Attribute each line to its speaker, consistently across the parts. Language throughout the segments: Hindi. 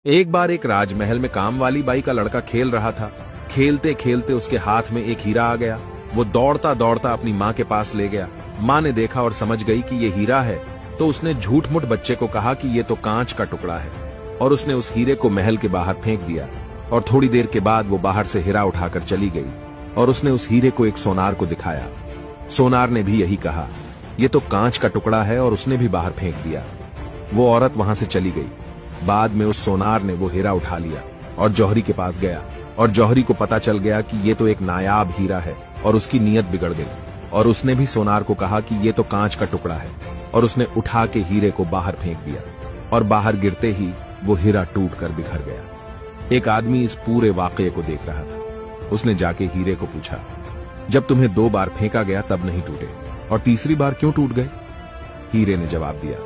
Speaker 1: एक बार एक राजमहल में काम वाली बाई का लड़का खेल रहा था। खेलते खेलते उसके हाथ में एक हीरा आ गया। वो दौड़ता दौड़ता अपनी माँ के पास ले गया। माँ ने देखा और समझ गई कि ये हीरा है, तो उसने झूठ मूठ बच्चे को कहा कि ये तो कांच का टुकड़ा है, और उसने उस हीरे को महल के बाहर फेंक दिया। और थोड़ी देर के बाद वो बाहर से हीरा उठाकर चली गई और उसने उस हीरे को एक सोनार को दिखाया। सोनार ने भी यही कहा, ये तो कांच का टुकड़ा है, और उसने भी बाहर फेंक दिया। वो औरत वहां से चली गई। बाद में उस सोनार ने वो हीरा उठा लिया और जौहरी के पास गया, और जौहरी को पता चल गया कि ये तो एक नायाब हीरा है, और उसकी नीयत बिगड़ गई। और उसने भी सोनार को कहा कि ये तो कांच का टुकड़ा है, और उसने उठा के हीरे को बाहर फेंक दिया, और बाहर गिरते ही वो हीरा टूटकर बिखर गया। एक आदमी इस पूरे वाकये को देख रहा था। उसने जाके हीरे को पूछा, जब तुम्हें 2 बार फेंका गया तब नहीं टूटे, और तीसरी बार क्यों टूट गए? हीरे ने जवाब दिया,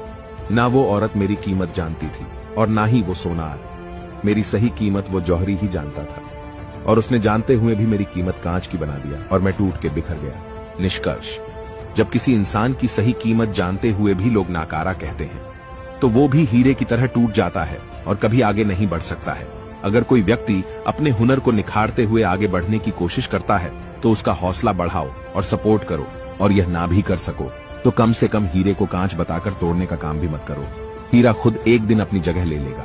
Speaker 1: ना वो औरत मेरी कीमत जानती थी और ना ही वो सोनार। मेरी सही कीमत वो जौहरी ही जानता था, और उसने जानते हुए भी मेरी कीमत कांच की बना दिया और मैं टूट के बिखर गया। निष्कर्ष, जब किसी इंसान की सही कीमत जानते हुए भी लोग नाकारा कहते हैं, तो वो भी हीरे की तरह टूट जाता है और कभी आगे नहीं बढ़ सकता है। अगर कोई व्यक्ति अपने हुनर को निखारते हुए आगे बढ़ने की कोशिश करता है, तो उसका हौसला बढ़ाओ और सपोर्ट करो, और यह ना भी कर सको तो कम से कम हीरे को कांच बताकर तोड़ने का काम भी मत करो। हीरा खुद एक दिन अपनी जगह ले लेगा।